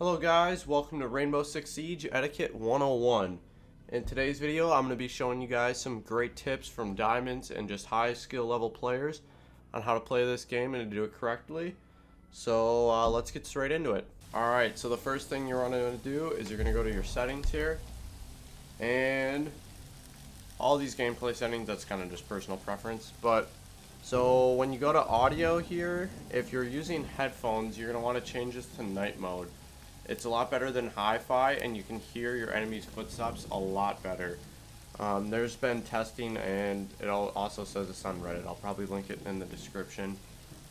Hello guys, welcome to Rainbow Six Siege Etiquette 101. In today's video, I'm going to be showing you guys some great tips from diamonds and just high skill level players on how to play this game and to do it correctly. So let's get straight into it. Alright, so the first thing you're going to do is you're going to go to your settings here. And all these gameplay settings, that's kind of just personal preference. But so when you go to audio here, if you're using headphones, you're going to want to change this to night mode. It's a lot better than hi-fi, and you can hear your enemy's footsteps a lot better. There's been testing, and it also says this on Reddit. I'll probably link it in the description.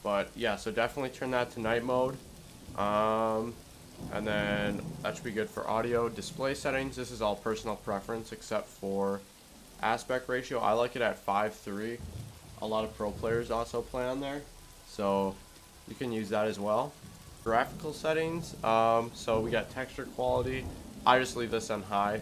But yeah, so definitely turn that to night mode. And then that should be good for audio. Display settings, this is all personal preference except for aspect ratio. I like it at 5:3. A lot of pro players also play on there, so you can use that as well. Graphical settings, so we got texture quality. I just leave this on high.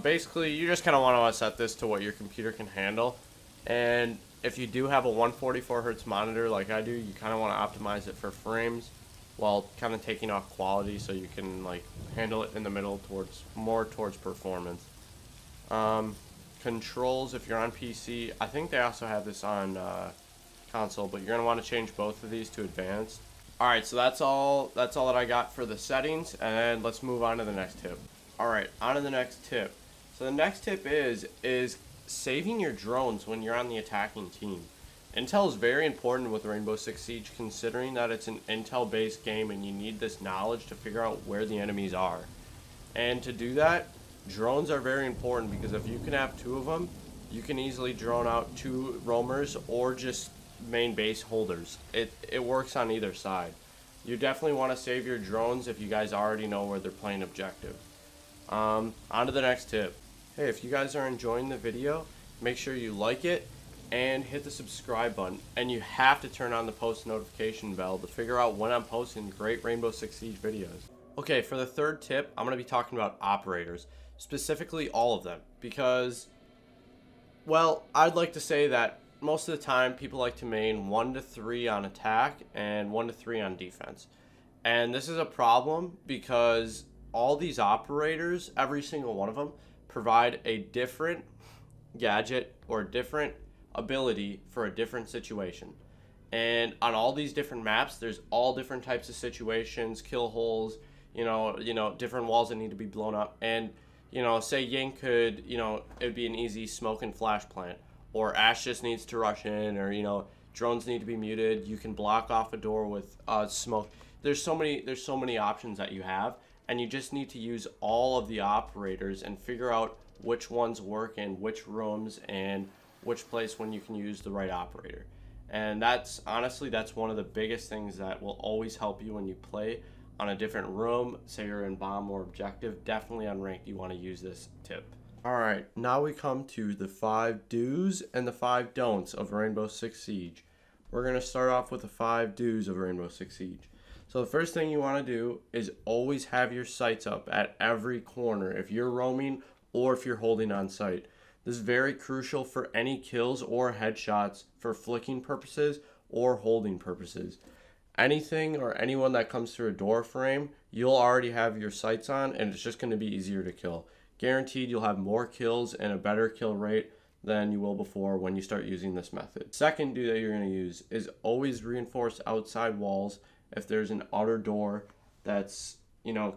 Basically, you just kind of want to set this to what your computer can handle. And if you do have a 144 hertz monitor like I do, you kind of want to optimize it for frames while kind of taking off quality so you can like handle it in the middle more towards performance. Controls, if you're on PC, I think they also have this on console, but you're going to want to change both of these to advanced. Alright, so that's all that I got for the settings, and let's move on to the next tip. Alright, on to the next tip. So the next tip is saving your drones when you're on the attacking team. Intel is very important with Rainbow Six Siege, considering that it's an intel based game and you need this knowledge to figure out where the enemies are. And to do that, drones are very important, because if you can have two of them, you can easily drone out two roamers or just main base holders. It works on either side. You definitely want to save your drones if you guys already know where they're playing objective. On to the next tip. Hey, if you guys are enjoying the video, make sure you like it and hit the subscribe button, and you have to turn on the post notification bell to figure out when I'm posting great Rainbow Six Siege videos. Okay, for the third tip, I'm going to be talking about operators, specifically all of them, because, well, I'd like to say that most of the time people like to main 1 to 3 on attack and 1 to 3 on defense. And this is a problem because all these operators, every single one of them, provide a different gadget or different ability for a different situation. And on all these different maps, there's all different types of situations, kill holes, you know, different walls that need to be blown up. And, say Ying could, it'd be an easy smoke and flash plant. Or Ash just needs to rush in, or drones need to be muted. You can block off a door with smoke. There's so many options that you have, and you just need to use all of the operators and figure out which ones work in which rooms and which place when you can use the right operator. And that's one of the biggest things that will always help you when you play on a different room. Say you're in bomb or objective, definitely on ranked you want to use this tip. Alright, now we come to the 5 do's and the 5 don'ts of Rainbow Six Siege. We're going to start off with the 5 do's of Rainbow Six Siege. So the first thing you want to do is always have your sights up at every corner if you're roaming or if you're holding on site. This is very crucial for any kills or headshots for flicking purposes or holding purposes. Anything or anyone that comes through a door frame, you'll already have your sights on, and it's just going to be easier to kill. Guaranteed you'll have more kills and a better kill rate than you will before when you start using this method. Second do that you're going to use is always reinforce outside walls if there's an outer door that's,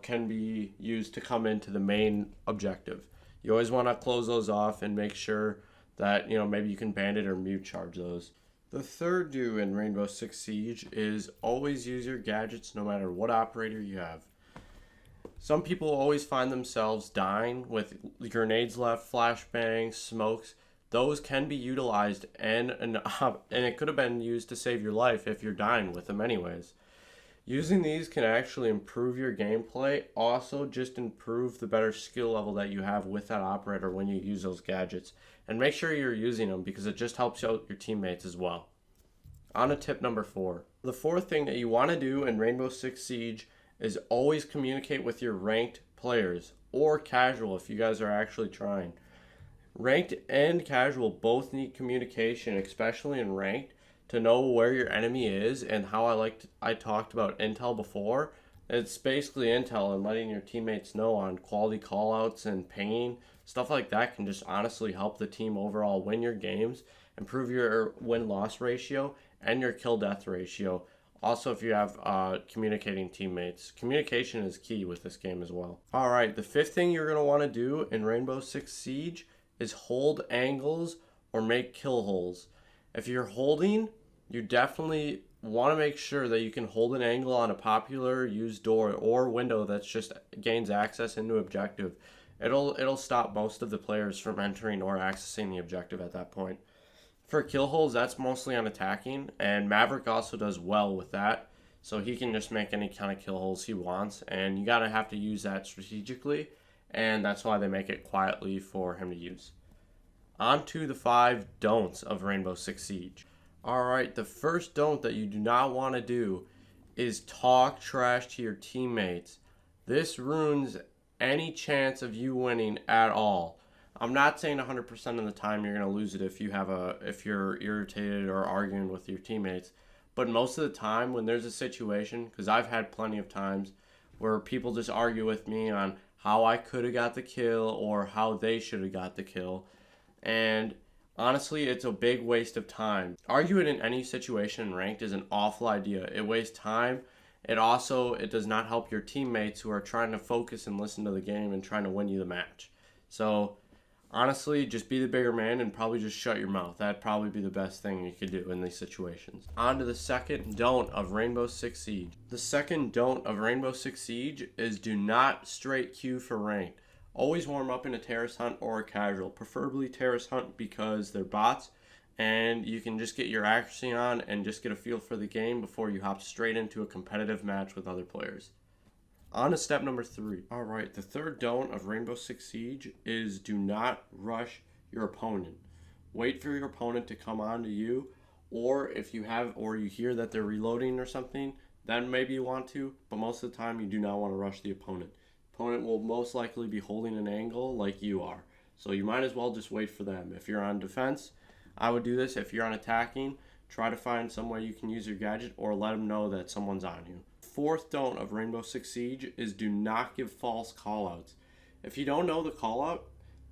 can be used to come into the main objective. You always want to close those off and make sure that, maybe you can bandit or mute charge those. The third do in Rainbow Six Siege is always use your gadgets no matter what operator you have. Some people always find themselves dying with grenades left, flashbangs, smokes. Those can be utilized, and it could have been used to save your life if you're dying with them anyways. Using these can actually improve your gameplay, also just improve the better skill level that you have with that operator when you use those gadgets. And make sure you're using them, because it just helps out your teammates as well. On to tip number 4. The fourth thing that you want to do in Rainbow Six Siege is always communicate with your ranked players, or casual if you guys are actually trying. Ranked and casual both need communication, especially in ranked, to know where your enemy is. And how I talked about intel before, It's basically intel, and letting your teammates know on quality callouts and pinging. Stuff like that can just honestly help the team overall win your games, improve your win-loss ratio, and your kill-death ratio. Also, if you have communicating teammates, communication is key with this game as well. All right, the fifth thing you're going to want to do in Rainbow Six Siege is hold angles or make kill holes. If you're holding, you definitely want to make sure that you can hold an angle on a popular used door or window that's just gains access into objective. It'll stop most of the players from entering or accessing the objective at that point. For kill holes, that's mostly on attacking, and Maverick also does well with that. So he can just make any kind of kill holes he wants, and you gotta have to use that strategically, and that's why they make it quietly for him to use. On to the 5 don'ts of Rainbow Six Siege. Alright, the first don't that you do not want to do is talk trash to your teammates. This ruins any chance of you winning at all. I'm not saying 100% of the time you're going to lose it if you're irritated or arguing with your teammates, but most of the time when there's a situation, because I've had plenty of times where people just argue with me on how I could have got the kill or how they should have got the kill, and honestly, it's a big waste of time. Arguing in any situation in ranked is an awful idea. It wastes time. It does not help your teammates who are trying to focus and listen to the game and trying to win you the match. So honestly, just be the bigger man and probably just shut your mouth. That'd probably be the best thing you could do in these situations. On to the second don't of Rainbow Six Siege. The second don't of Rainbow Six Siege is do not straight queue for ranked. Always warm up in a terrace hunt or a casual, preferably terrace hunt because they're bots and you can just get your accuracy on and just get a feel for the game before you hop straight into a competitive match with other players. On to step number 3. Alright, the third don't of Rainbow Six Siege is do not rush your opponent. Wait for your opponent to come on to you, or if you hear that they're reloading or something, then maybe you want to, but most of the time you do not want to rush the opponent. Opponent will most likely be holding an angle like you are. So you might as well just wait for them. If you're on defense, I would do this. If you're on attacking, try to find some way you can use your gadget or let them know that someone's on you. Fourth don't of Rainbow Six Siege is do not give false callouts. If you don't know the callout,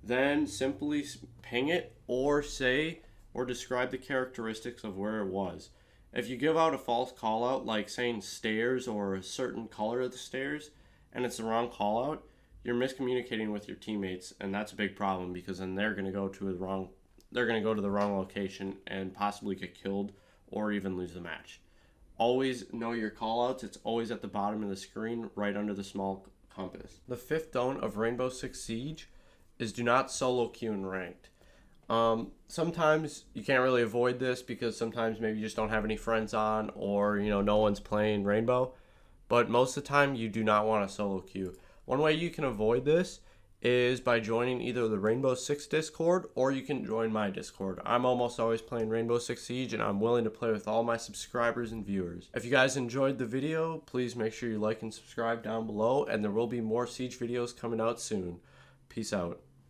then simply ping it or say or describe the characteristics of where it was. If you give out a false callout like saying stairs or a certain color of the stairs and it's the wrong callout, you're miscommunicating with your teammates, and that's a big problem because then they're going to go to the wrong location and possibly get killed or even lose the match. Always know your callouts. It's always at the bottom of the screen, right under the small compass. The fifth don't of Rainbow Six Siege is do not solo queue in ranked. Sometimes you can't really avoid this because sometimes maybe you just don't have any friends on or no one's playing Rainbow. But most of the time you do not want to solo queue. One way you can avoid this is by joining either the Rainbow Six Discord or you can join my Discord. I'm almost always playing Rainbow Six Siege and I'm willing to play with all my subscribers and viewers. If you guys enjoyed the video, please make sure you like and subscribe down below, and there will be more Siege videos coming out soon. Peace out.